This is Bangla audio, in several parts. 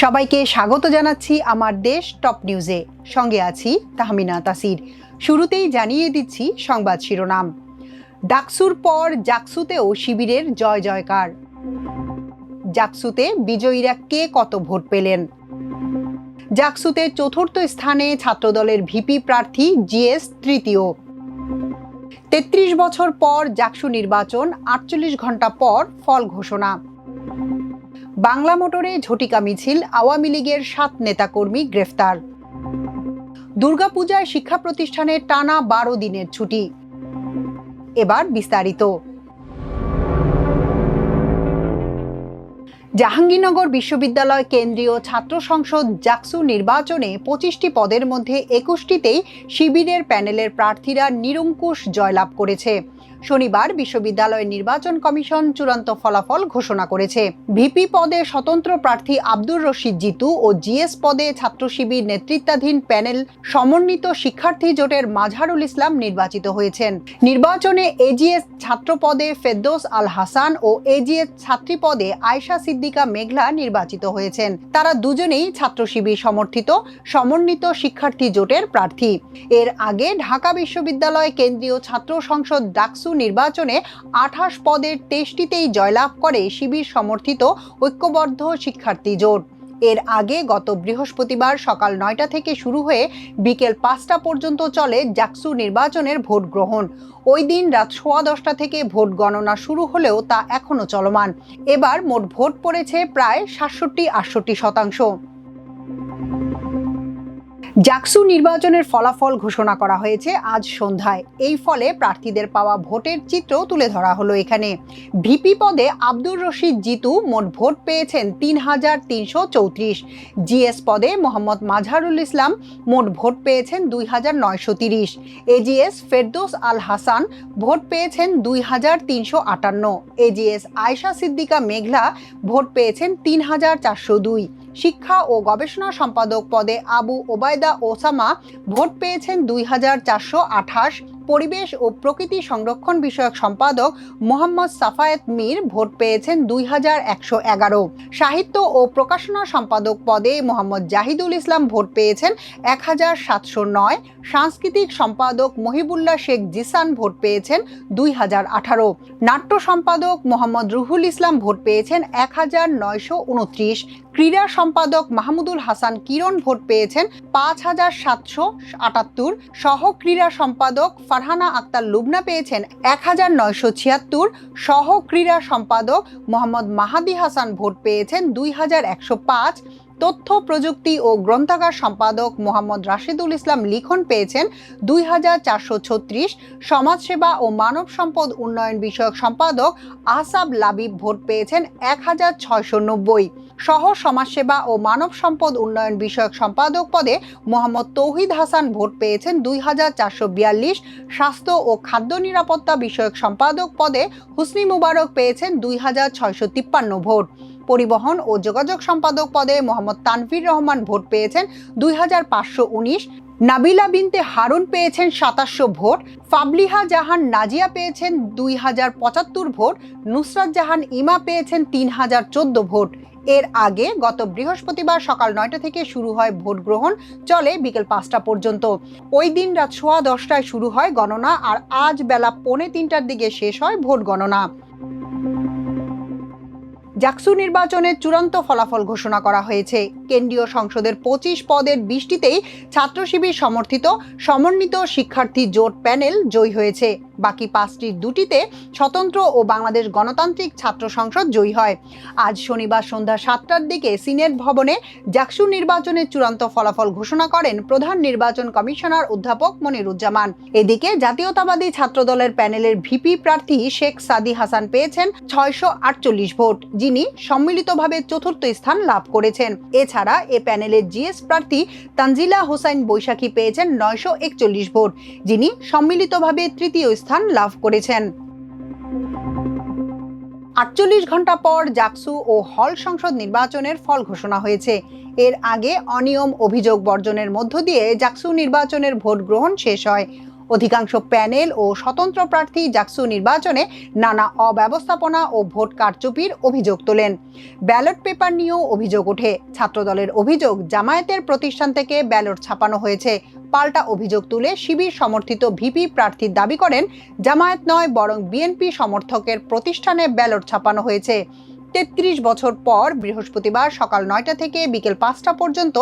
সবাইকে স্বাগত জানাচ্ছি আমার দেশ টপ নিউজে। সঙ্গে আছি তাহমিনা তাসির। শুরুতেই জানিয়ে দিচ্ছি সংবাদ শিরোনাম। ডাকসুর পর জাকসুতেও শিবিরের জয় জয়কার। জাকসুতে বিজয়ীরা কে কত ভোট পেলেন? জাকসুতে চতুর্থ স্থানে ছাত্রদলের ভিপি প্রার্থী জিএস তৃতীয়। ৩৩ বছর পর জাকসু নির্বাচন, ৪৮ ঘন্টা পর ফল ঘোষণা। বাংলা মোটরে ঝটিকা মিছিল, আওয়ামী লীগের ৭ নেতাকর্মী গ্রেফতার। দুর্গাপূজায় শিক্ষা প্রতিষ্ঠানে টানা ১২ দিনের ছুটি। এবার বিস্তারিত। জাহাঙ্গীরনগর বিশ্ববিদ্যালয় কেন্দ্রীয় ছাত্র সংসদ জাকসু নির্বাচনে ২৫টি পদের মধ্যে ২১টিতেই শিবিরের প্যানেলের প্রার্থীরা নিরঙ্কুশ জয়লাভ করেছে। শনিবার বিশ্ববিদ্যালয় নির্বাচন কমিশন চূড়ান্ত ফলাফল ঘোষণা করেছে। ভিপি পদে স্বতন্ত্র প্রার্থী আব্দুর রশিদ জিতু ও জিএস পদে ছাত্র শিবির নেতৃত্বাধীন প্যানেল সমন্বিত শিক্ষার্থী জোটের মাজহারুল ইসলাম নির্বাচিত হয়েছেন। নির্বাচনে এজিএস ছাত্র পদে ফেরদৌস আল হাসান ও এজিএস ছাত্রী পদে আয়েশা সিদ্দিকা মেঘলা নির্বাচিত হয়েছেন। তারা দুজনেই ছাত্র শিবির সমর্থিত সমন্বিত শিক্ষার্থী জোটের প্রার্থী। এর আগে ঢাকা বিশ্ববিদ্যালয় কেন্দ্রীয় ছাত্র সংসদ ডাকসু নির্বাচনে ২৮ পদের ২৩টিতেই জয়লাভ করে শিবির সমর্থিত ঐক্যবদ্ধ শিক্ষার্থী জোট। এর আগে গত বৃহস্পতিবার সকাল ৯টা থেকে শুরু হয়ে বিকেল ৫টা পর্যন্ত চলে জাকসু নির্বাচনের ভোট গ্রহণ। ওই দিন রাত ১০:১০ থেকে ভোট গণনা শুরু হলেও তা এখনো চলমান। এবার মোট ভোট পড়েছে প্রায় ৬৭-৬৮%। জাকসু নির্বাচনের ফলাফল ঘোষণা করা হয়েছে আজ সন্ধ্যায়। এই ফলে প্রার্থীদের পাওয়া ভোটের চিত্র তুলে ধরা হলো এখানে। ভিপি পদে আব্দুর রশিদ জিতু মোট ভোট পেয়েছেন ৩,৩৩৪। জিএস পদে মোহাম্মদ মাজহারুল ইসলাম মোট ভোট পেয়েছেন ২,৯৩০। এজিএস ফেরদৌস আল হাসান ভোট পেয়েছেন ২,৩৫৮। এজিএস আয়েশা সিদ্দিকা মেঘলা ভোট পেয়েছেন ৩,৪০২। শিক্ষা ও গবেষণা সম্পাদক পদে আবু ওবায়দা ওসামা ভোট পেয়েছেন ২,৪২৮। পরিবেশ ও প্রকৃতি সংরক্ষণ বিষয়ক সম্পাদক মোহাম্মদ সাফায়েত মীর ভোট পেয়েছেন ২,১১১। সাহিত্য ও প্রকাশনা সম্পাদক পদে মোহাম্মদ জাহিদুল ইসলাম ভোট পেয়েছেন ১,৭০৯। সাংস্কৃতিক সম্পাদক মহিবুল্লাহ শেখ জিসান ভোট পেয়েছেন ২,০১৮। নাট্য সম্পাদক মোহাম্মদ রুহুল ইসলাম ভোট পেয়েছেন ১,৯২৯। ক্রীড়া সম্পাদক মাহমুদুল হাসান কিরণ ভোট পেয়েছেন ৫,৭৭৮। সহ ক্রীড়া সম্পাদক ফারহানা আক্তার লুবনা পেয়েছেন ১,৯৭৬। সহ ক্রীড়া সম্পাদক মোহাম্মদ মাহাদি হাসান ভোট পেয়েছেন ২,১০৫। তথ্য প্রযুক্তি ও গ্রন্থাগার সম্পাদক মোহাম্মদ রাশেদুল ইসলাম লিখন পেয়েছেন ২,৪৩৬। সমাজসেবা ও মানব সম্পদ উন্নয়ন বিষয়ক সম্পাদক আহসাব লাবিব ভোট পেয়েছেন ১,৬৯০। সহ সমাজসেবা ও মানব সম্পদ উন্নয়ন বিষয়ক সম্পাদক পদে মোহাম্মদ তৌহিদ হাসান ভোট পেয়েছেন ২,৪৪২। স্বাস্থ্য ও খাদ্য নিরাপত্তা বিষয়ক সম্পাদক পদে হুসনি মুবারক পেয়েছেন ২,৬৫৩ ভোট। পরিবহন ও যোগাযোগ সম্পাদক পদে মোহাম্মদ তানভীর রহমান ভোট পেয়েছেন ২,৫১৯। নাবিলা বিনতে হারুন পেয়েছেন ২৭০০ ভোট। ফাবলিহা জাহান নাজিয়া পেয়েছেন ২,০৭৫ ভোট। নুসরাত জাহান ইমা পেয়েছেন ৩,০১৪ ভোট। এর আগে গত বৃহস্পতিবার সকাল ৯টা থেকে শুরু হয় ভোট গ্রহণ, চলে বিকেল ৫টা পর্যন্ত। ওই দিন রাত ১০:১০টায় শুরু হয় গণনা, আর আজ বেলা ২:৩০টার দিকে শেষ হয় ভোট গণনা। জাকসু নির্বাচনের চূড়ান্ত ফলাফল ঘোষণা করা হয়েছে। কেন্দ্রীয় সংসদের ২৫ পদের ২০টিতেই ছাত্র শিবির সমর্থিত সমন্বিত শিক্ষার্থী জোট প্যানেল জয়ী হয়েছে। বাকি 5টির 2টিতে স্বতন্ত্র ও বাংলাদেশ গণতান্ত্রিক ছাত্র সংসদ জয়ী হয়। আজ শনিবার সন্ধ্যা 7টার দিকে সিনেট ভবনে জাকসু নির্বাচনের চূড়ান্ত ফলাফল ঘোষণা করেন প্রধান নির্বাচন কমিশনার অধ্যাপক মনিরুজ্জামান। এদিকে জাতীয়তাবাদী ছাত্রদলের প্যানেলের ভিপি প্রার্থী শেখ সাদি হাসান পেয়েছেন ৬৪৮ ভোট, যিনি সম্মিলিতভাবে চতুর্থ স্থান লাভ করেছেন। এছাড়া এ প্যানেলের জিএস প্রার্থী তানজিলা হোসাইন বৈশাখী পেয়েছেন ৯৪১ ভোট, যিনি সম্মিলিতভাবে তৃতীয় স্থান লাভ করেছেন। ৪৮ ঘন্টা পর জাকসু ও হল সংসদ নির্বাচনের ফল ঘোষণা হয়েছে। এর আগে অনিয়ম অভিযোগ বর্জনের মধ্য দিয়ে জাকসু নির্বাচনের ভোট গ্রহণ শেষ হয়। অধিকাংশ প্যানেল ও স্বতন্ত্র প্রার্থী জাকসু নির্বাচনে নানা অব্যবস্থাপনা ও ভোট কারচুপির অভিযোগ তোলেন। ব্যালট পেপার নিয়েও অভিযোগ ওঠে। ছাত্রদলের অভিযোগ, জামায়াতের প্রতিষ্ঠান থেকে ব্যালট ছাপানো হয়েছে। পাল্টা অভিযোগ তুলে শিবির সমর্থিত ভিপি প্রার্থী দাবি করেন, জামায়াত নয় বরং বিএনপি সমর্থকের প্রতিষ্ঠানে ব্যালট ছাপানো হয়েছে। ৩৩ বছর পর বৃহস্পতিবার সকাল ৯টা থেকে বিকেল ৫টা পর্যন্ত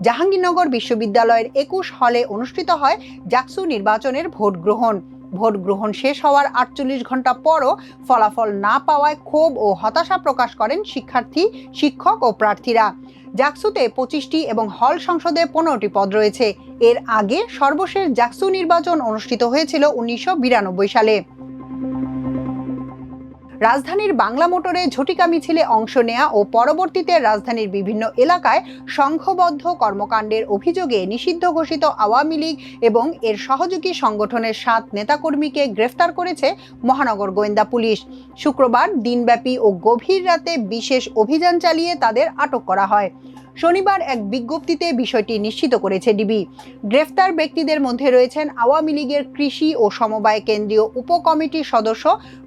জাহাঙ্গীরনগর বিশ্ববিদ্যালয়ের ২১ হলে অনুষ্ঠিত হয় জাকসু নির্বাচনের ভোট গ্রহণ। ভোট গ্রহণ শেষ হওয়ার ৪৮ ঘন্টা পরও ফলাফল না পাওয়ায় ক্ষোভ ও হতাশা প্রকাশ করেন শিক্ষার্থী, শিক্ষক ও প্রার্থীরা। জাকসুতে ২৫টি এবং হল সংসদে ১৫টি পদ রয়েছে। এর আগে সর্বশেষ জাকসু নির্বাচন অনুষ্ঠিত হয়েছিল ১৯৯২ সালে। রাজধানীর বাংলা মোটরে ঝটিকা মিছিলে অংশ নেয়া ও পরবর্তীতে রাজধানীর বিভিন্ন এলাকায় সংঘবদ্ধ কর্মকাণ্ডের অভিযোগে নিষিদ্ধ ঘোষিত আওয়ামী লীগ এবং এর সহযোগী সংগঠনের ৭ নেতাকর্মীকে গ্রেফতার করেছে মহানগর গোয়েন্দা পুলিশ। শুক্রবার দিনব্যাপী ও গভীর রাতে বিশেষ অভিযান চালিয়ে তাদের আটক করা হয়। শনিবার এক বিজ্ঞপ্তিতে বিষয়টি নিশ্চিত করেছে ডিবি। গ্রেফতার ব্যক্তিদের মধ্যে রয়েছেন আওয়ামী লীগের কৃষি ও সমবায় কেন্দ্রীয় উপকমিটির সদস্য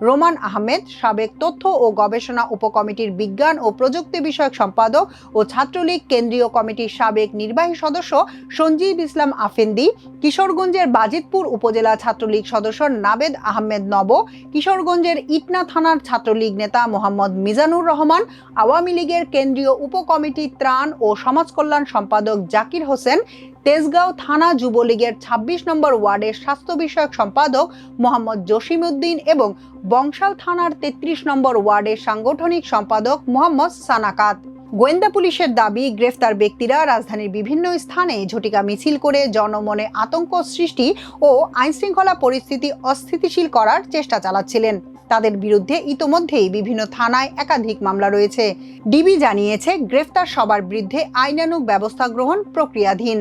রোমান আহমেদ, সাবেক তথ্য ও গবেষণা উপকমিটির বিজ্ঞান ও প্রযুক্তি বিষয়ক সম্পাদক ও ছাত্রলীগ কেন্দ্রীয় কমিটির সাবেক নির্বাহী সদস্য সঞ্জীব ইসলাম আফেন্দি, কিশোরগঞ্জের বাজিতপুর উপজেলা ছাত্রলীগ সদস্য নাবেদ আহমেদ নব, কিশোরগঞ্জের ইটনা থানার ছাত্রলীগ নেতা মোহাম্মদ মিজানুর রহমান, আওয়ামী লীগের কেন্দ্রীয় উপকমিটি ত্রাণ ও সমাজ কল্যাণ সম্পাদক জাকির হোসেন, তেজগাঁও থানা যুবলীগের ২৬ নম্বর ওয়ার্ডের স্বাস্থ্য বিষয়ক সম্পাদক মোহাম্মদ জসিম উদ্দিন এবং বংশাল থানার ৩৩ নম্বর ওয়ার্ডের সাংগঠনিক সম্পাদক মোহাম্মদ সানাকাত। গোয়েন্দা পুলিশের দাবি, গ্রেফতার ব্যক্তিরা রাজধানীর বিভিন্ন স্থানে ঝটিকা মিছিল করে জনমনে আতঙ্ক সৃষ্টি ও আইনশৃঙ্খলা পরিস্থিতি অস্থিতিশীল করার চেষ্টা চালাচ্ছিলেন। তাদের বিরুদ্ধে ইতোমধ্যেই বিভিন্ন থানায় একাধিক মামলা রয়েছে। ডিবি জানিয়েছে, গ্রেফতার সবার বিরুদ্ধে আইনানুগ ব্যবস্থা গ্রহণ প্রক্রিয়াধীন।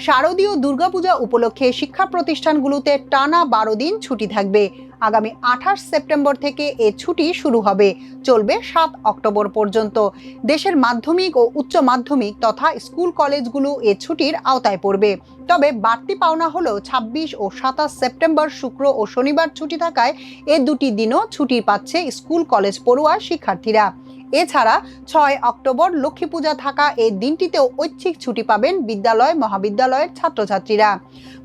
শারদীয় দুর্গাপূজা উপলক্ষে শিক্ষা প্রতিষ্ঠানগুলোতে টানা ১২ দিন ছুটি থাকবে। আগামী ২৮ সেপ্টেম্বর থেকে এ ছুটি শুরু হবে, চলবে ৭ অক্টোবর পর্যন্ত। দেশের মাধ্যমিক ও উচ্চ মাধ্যমিক তথা স্কুল কলেজগুলো এ ছুটির আওতায় পড়বে। তবে বাড়তি পাওনা হলো ২৬ ও ২৭ সেপ্টেম্বর শুক্র ও শনিবার ছুটি থাকায় এ দুটি দিনও ছুটি পাচ্ছে স্কুল কলেজ পড়ুয়া শিক্ষার্থীরা। এছাড়া ৬ অক্টোবর লক্ষ্মী পূজা থাকা এই দিনটিতেও ঐচ্ছিক ছুটি পাবেন বিদ্যালয় মহাবিদ্যালয়ের ছাত্রছাত্রীরা।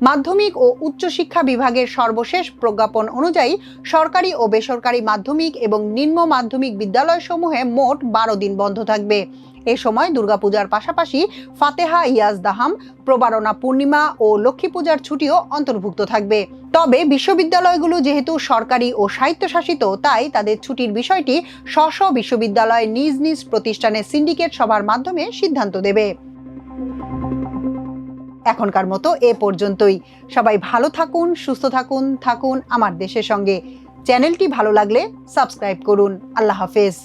মাধ্যমিক ও উচ্চশিক্ষা বিভাগের সর্বশেষ প্রজ্ঞাপন অনুযায়ী সরকারি ও বেসরকারি মাধ্যমিক এবং নিম্ন মাধ্যমিক বিদ্যালয়সমূহে মোট ১২ দিন বন্ধ থাকবে। এ সময় দুর্গাপূজার পাশাপাশি ফাতেহা ইয়াজদাহাম, প্রবারণা পূর্ণিমা ও লক্ষ্মী পূজার ছুটিও অন্তর্ভুক্ত থাকবে। তবে বিশ্ববিদ্যালয়গুলো যেহেতু সরকারি ও স্বায়ত্তশাসিত, তাই তাদের ছুটির বিষয়টি স্ব বিশ্ববিদ্যালয় নিজ নিজ প্রতিষ্ঠানের সিন্ডিকেট সভার মাধ্যমে সিদ্ধান্ত দেবে। এখনকার মতো এ পর্যন্তই। সবাই ভালো থাকুন, সুস্থ থাকুন আমার দেশের সঙ্গে। চ্যানেলটি ভালো লাগলে সাবস্ক্রাইব করুন। আল্লাহ হাফেজ।